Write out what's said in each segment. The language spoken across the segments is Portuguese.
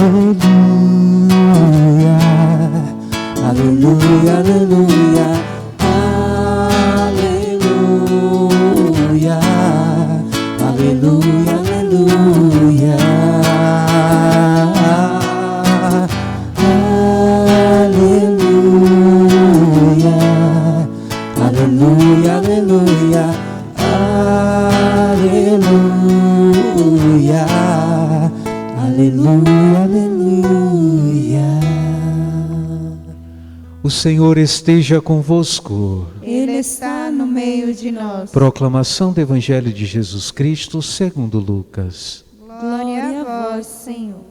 aleluia, aleluia, aleluia, aleluia, aleluia, aleluia, aleluia, aleluia, aleluia, aleluia. O Senhor esteja convosco. Ele está no meio de nós. Proclamação do Evangelho de Jesus Cristo segundo Lucas. Glória a vós, Senhor.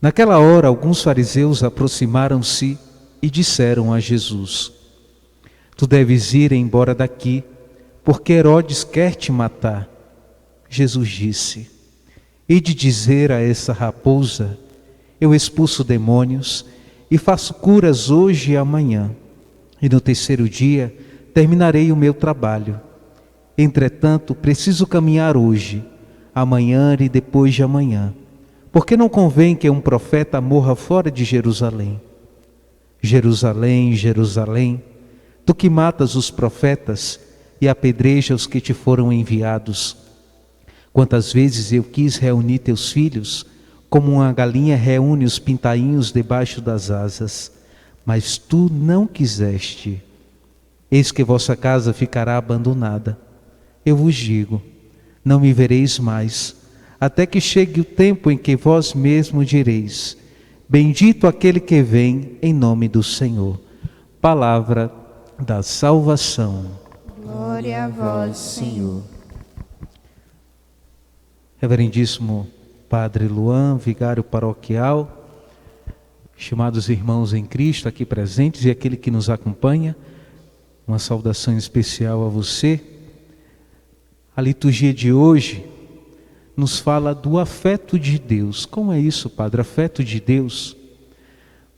Naquela hora, alguns fariseus aproximaram-se e disseram a Jesus: Tu deves ir embora daqui, porque Herodes quer te matar. Jesus disse: Ide dizer a essa raposa: Eu expulso demônios e faço curas hoje e amanhã, e no terceiro dia terminarei o meu trabalho. Entretanto, preciso caminhar hoje, amanhã e depois de amanhã, porque não convém que um profeta morra fora de Jerusalém. Jerusalém, Jerusalém, tu que matas os profetas e apedrejas os que te foram enviados. Quantas vezes eu quis reunir teus filhos, como uma galinha reúne os pintainhos debaixo das asas, mas tu não quiseste. Eis que vossa casa ficará abandonada. Eu vos digo, não me vereis mais, até que chegue o tempo em que vós mesmo direis: Bendito aquele que vem em nome do Senhor. Palavra da salvação. Glória a vós, Senhor. Reverendíssimo Padre Luan, vigário paroquial, estimados irmãos em Cristo aqui presentes e aquele que nos acompanha, uma saudação especial a você. A liturgia de hoje nos fala do afeto de Deus. Como é isso, Padre? Afeto de Deus?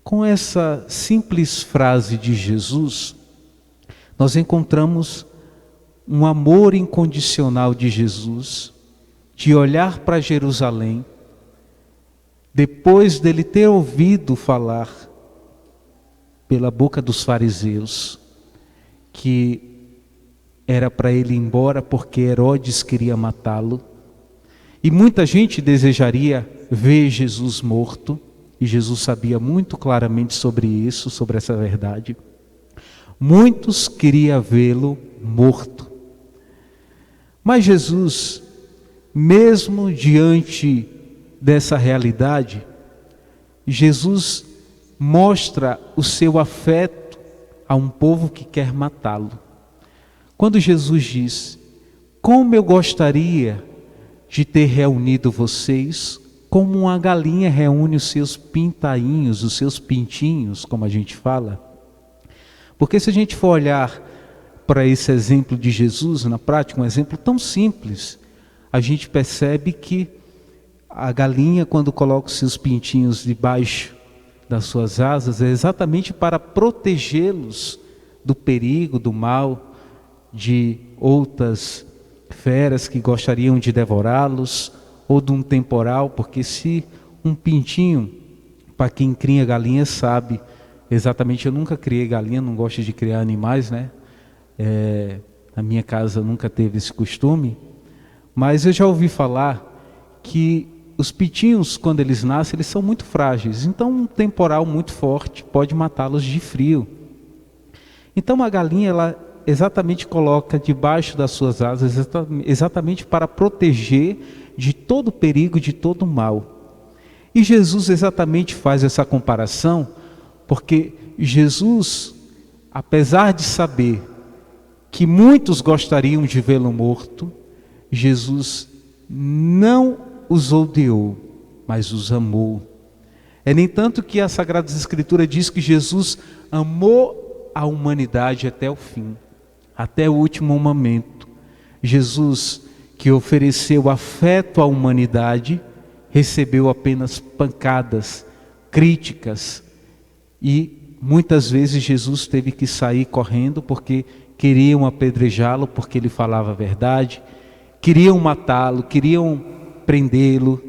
Com essa simples frase de Jesus, nós encontramos um amor incondicional de Jesus, de olhar para Jerusalém, depois dele ter ouvido falar pela boca dos fariseus, que era para ele ir embora porque Herodes queria matá-lo. E muita gente desejaria ver Jesus morto, e Jesus sabia muito claramente sobre isso, sobre essa verdade. Muitos queriam vê-lo morto. Mas Jesus, mesmo diante dessa realidade, Jesus mostra o seu afeto a um povo que quer matá-lo. Quando Jesus diz: Como eu gostaria de ter reunido vocês, como uma galinha reúne os seus pintainhos, os seus pintinhos, como a gente fala. Porque se a gente for olhar para esse exemplo de Jesus na prática, um exemplo tão simples, a gente percebe que a galinha, quando coloca os seus pintinhos debaixo das suas asas, é exatamente para protegê-los do perigo, do mal, de outras feras que gostariam de devorá-los, ou de um temporal, porque se um pintinho, para quem cria galinha sabe, exatamente, eu nunca criei galinha, não gosto de criar animais, né? Na minha casa nunca teve esse costume, mas eu já ouvi falar que os pintinhos, quando eles nascem, eles são muito frágeis, então um temporal muito forte pode matá-los de frio. Então a galinha, ela exatamente coloca debaixo das suas asas, exatamente para proteger de todo perigo, de todo mal. E Jesus exatamente faz essa comparação, porque Jesus, apesar de saber que muitos gostariam de vê-lo morto, Jesus não os odiou, mas os amou. É nem tanto que a Sagrada Escritura diz que Jesus amou a humanidade até o fim, até o último momento. Jesus, que ofereceu afeto à humanidade, recebeu apenas pancadas, críticas, e muitas vezes Jesus teve que sair correndo porque queriam apedrejá-lo porque ele falava a verdade, queriam matá-lo, queriam prendê-lo.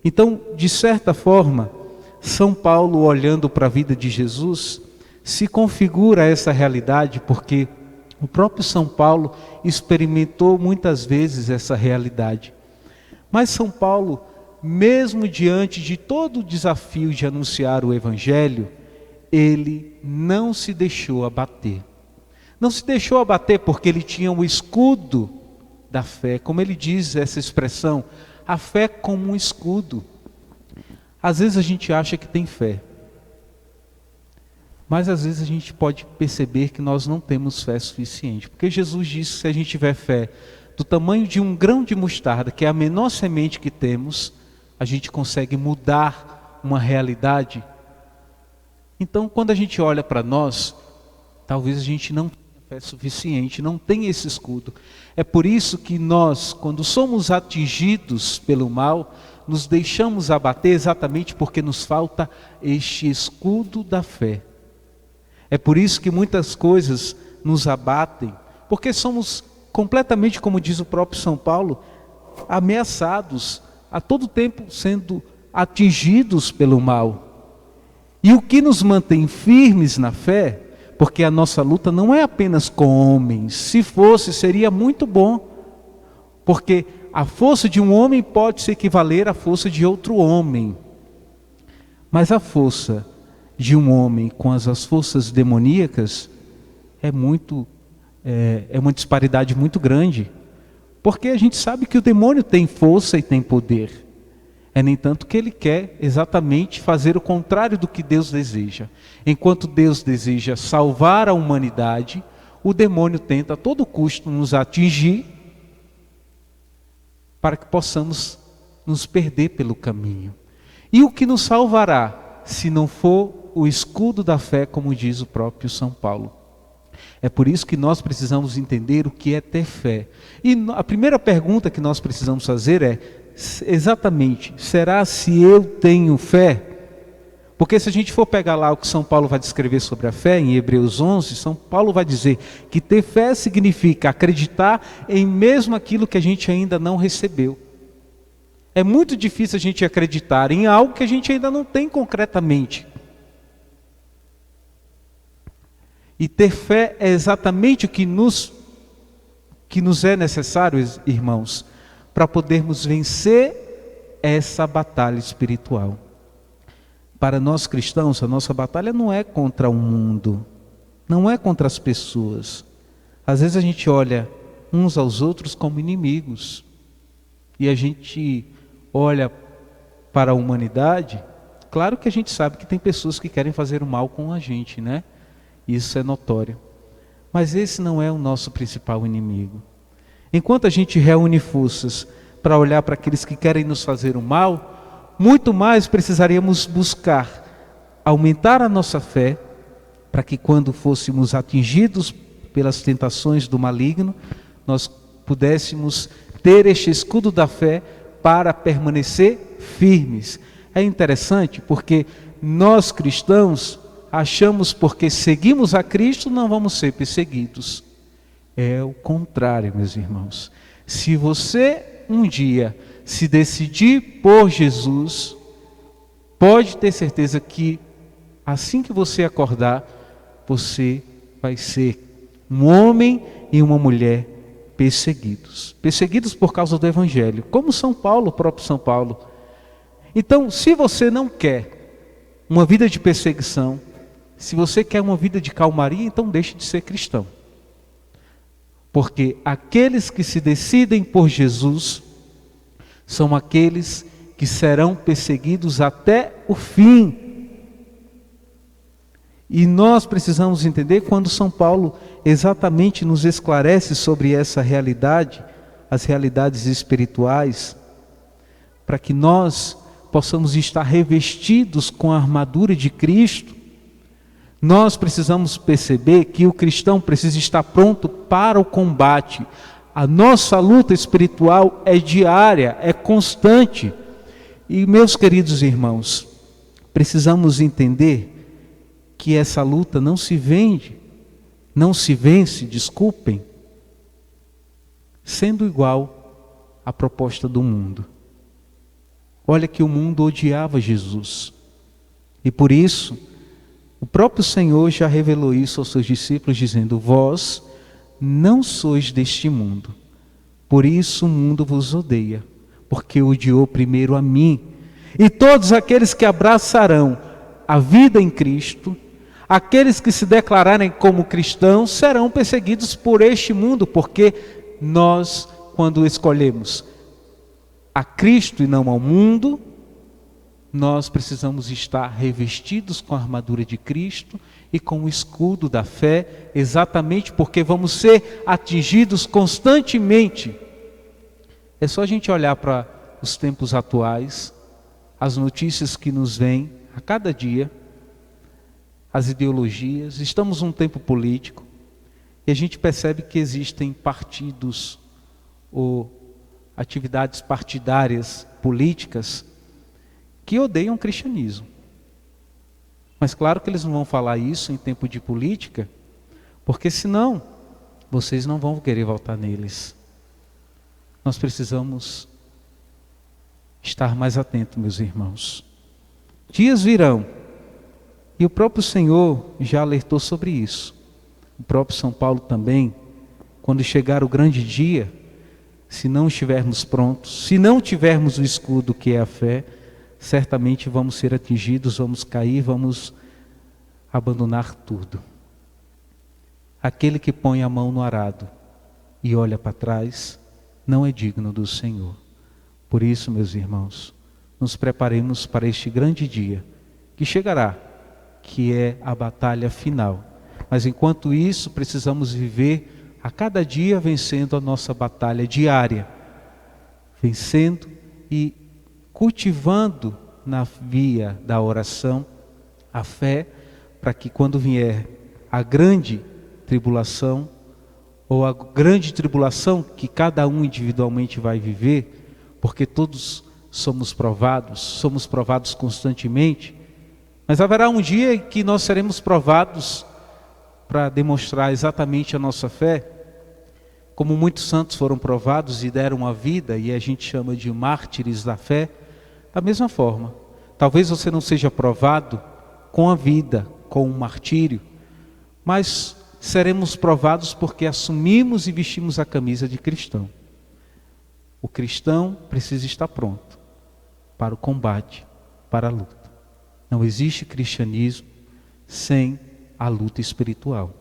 Então, de certa forma, São Paulo, olhando para a vida de Jesus, se configura essa realidade, porque o próprio São Paulo experimentou muitas vezes essa realidade. Mas São Paulo, mesmo diante de todo o desafio de anunciar o Evangelho, ele não se deixou abater. Não se deixou abater porque ele tinha o escudo da fé. Como ele diz essa expressão, a fé como um escudo. Às vezes a gente acha que tem fé, mas às vezes a gente pode perceber que nós não temos fé suficiente. Porque Jesus disse que se a gente tiver fé do tamanho de um grão de mostarda, que é a menor semente que temos, a gente consegue mudar uma realidade. Então, quando a gente olha para nós, talvez a gente não tenha fé suficiente, não tenha esse escudo. É por isso que nós, quando somos atingidos pelo mal, nos deixamos abater exatamente porque nos falta este escudo da fé. É por isso que muitas coisas nos abatem, porque somos completamente, como diz o próprio São Paulo, ameaçados, a todo tempo sendo atingidos pelo mal. E o que nos mantém firmes na fé, porque a nossa luta não é apenas com homens, se fosse seria muito bom, porque a força de um homem pode se equivaler à força de outro homem, mas a força de um homem com as forças demoníacas é uma disparidade muito grande, porque a gente sabe que o demônio tem força e tem poder. É nem tanto que ele quer exatamente fazer o contrário do que Deus deseja. Enquanto Deus deseja salvar a humanidade, o demônio tenta a todo custo nos atingir para que possamos nos perder pelo caminho. E o que nos salvará, se não for o escudo da fé, como diz o próprio São Paulo? É por isso que nós precisamos entender o que é ter fé. E a primeira pergunta que nós precisamos fazer é, exatamente, será se eu tenho fé? Porque se a gente for pegar lá o que São Paulo vai descrever sobre a fé, em Hebreus 11, São Paulo vai dizer que ter fé significa acreditar em mesmo aquilo que a gente ainda não recebeu. É muito difícil a gente acreditar em algo que a gente ainda não tem concretamente. E ter fé é exatamente o que nos é necessário, irmãos, para podermos vencer essa batalha espiritual. Para nós cristãos, a nossa batalha não é contra o mundo, não é contra as pessoas. Às vezes a gente olha uns aos outros como inimigos, e a gente olha para a humanidade. Claro que a gente sabe que tem pessoas que querem fazer o mal com a gente, né? Isso é notório. Mas esse não é o nosso principal inimigo. Enquanto a gente reúne forças para olhar para aqueles que querem nos fazer o mal, muito mais precisaríamos buscar aumentar a nossa fé, para que quando fôssemos atingidos pelas tentações do maligno, nós pudéssemos ter este escudo da fé para permanecer firmes. É interessante porque nós cristãos achamos porque seguimos a Cristo não vamos ser perseguidos. É o contrário, meus irmãos. Se você um dia se decidir por Jesus, pode ter certeza que assim que você acordar, você vai ser um homem e uma mulher perseguidos. Perseguidos por causa do Evangelho, como São Paulo, o próprio São Paulo. Então, se você não quer uma vida de perseguição, se você quer uma vida de calmaria, então deixe de ser cristão. Porque aqueles que se decidem por Jesus são aqueles que serão perseguidos até o fim. E nós precisamos entender quando São Paulo exatamente nos esclarece sobre essa realidade, as realidades espirituais, para que nós possamos estar revestidos com a armadura de Cristo. Nós precisamos perceber que o cristão precisa estar pronto para o combate. A nossa luta espiritual é diária, é constante. E meus queridos irmãos, precisamos entender que essa luta não se vence, sendo igual à proposta do mundo. Olha que o mundo odiava Jesus. E por isso, o próprio Senhor já revelou isso aos seus discípulos, dizendo: vós não sois deste mundo, por isso o mundo vos odeia, porque odiou primeiro a mim. E todos aqueles que abraçarão a vida em Cristo, aqueles que se declararem como cristãos, serão perseguidos por este mundo, porque nós, quando escolhemos a Cristo e não ao mundo, nós precisamos estar revestidos com a armadura de Cristo e com o escudo da fé, exatamente porque vamos ser atingidos constantemente. É só a gente olhar para os tempos atuais, as notícias que nos vêm a cada dia, as ideologias. Estamos num tempo político e a gente percebe que existem partidos ou atividades partidárias políticas que odeiam o cristianismo. Mas claro que eles não vão falar isso em tempo de política, porque senão vocês não vão querer votar neles. Nós precisamos estar mais atentos, meus irmãos. Dias virão, e o próprio Senhor já alertou sobre isso. O próprio São Paulo também, quando chegar o grande dia, se não estivermos prontos, se não tivermos o escudo que é a fé, certamente vamos ser atingidos, vamos cair, vamos abandonar tudo. Aquele que põe a mão no arado e olha para trás, não é digno do Senhor. Por isso, meus irmãos, nos preparemos para este grande dia que chegará, que é a batalha final. Mas enquanto isso, precisamos viver a cada dia vencendo a nossa batalha diária, vencendo e cultivando na via da oração a fé, para que quando vier a grande tribulação, ou a grande tribulação que cada um individualmente vai viver, porque todos somos provados constantemente, mas haverá um dia em que nós seremos provados para demonstrar exatamente a nossa fé, como muitos santos foram provados e deram a vida, e a gente chama de mártires da fé. Da mesma forma, talvez você não seja provado com a vida, com o martírio, mas seremos provados porque assumimos e vestimos a camisa de cristão. O cristão precisa estar pronto para o combate, para a luta. Não existe cristianismo sem a luta espiritual.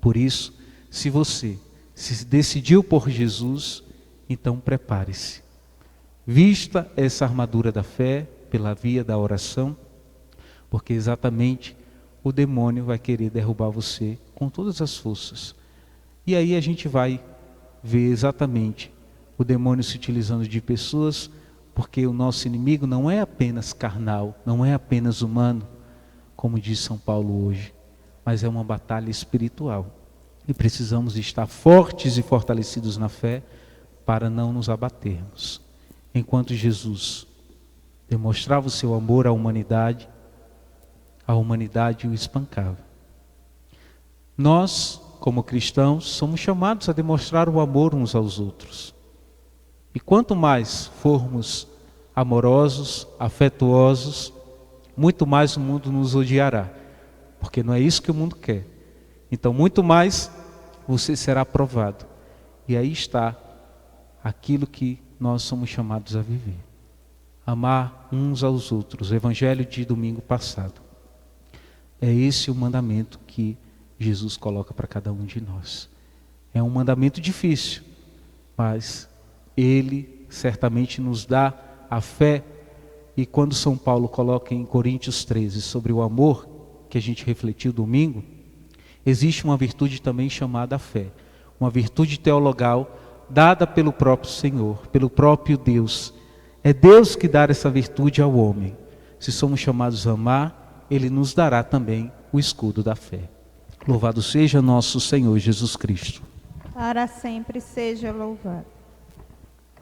Por isso, se você se decidiu por Jesus, então prepare-se. Vista essa armadura da fé pela via da oração, porque exatamente o demônio vai querer derrubar você com todas as forças. E aí a gente vai ver exatamente o demônio se utilizando de pessoas, porque o nosso inimigo não é apenas carnal, não é apenas humano, como diz São Paulo hoje, mas é uma batalha espiritual. E precisamos estar fortes e fortalecidos na fé para não nos abatermos. Enquanto Jesus demonstrava o seu amor à humanidade, a humanidade o espancava. Nós, como cristãos, somos chamados a demonstrar o amor uns aos outros. E quanto mais formos amorosos, afetuosos, muito mais o mundo nos odiará. Porque não é isso que o mundo quer. Então, muito mais você será aprovado. E aí está aquilo que nós somos chamados a viver. Amar uns aos outros. O evangelho de domingo passado. É esse o mandamento que Jesus coloca para cada um de nós. É um mandamento difícil, mas ele certamente nos dá a fé. E quando São Paulo coloca em Coríntios 13 sobre o amor, que a gente refletiu domingo, existe uma virtude também chamada fé, uma virtude teologal dada pelo próprio Senhor, pelo próprio Deus. É Deus que dá essa virtude ao homem. Se somos chamados a amar, Ele nos dará também o escudo da fé. Louvado seja nosso Senhor Jesus Cristo. Para sempre seja louvado.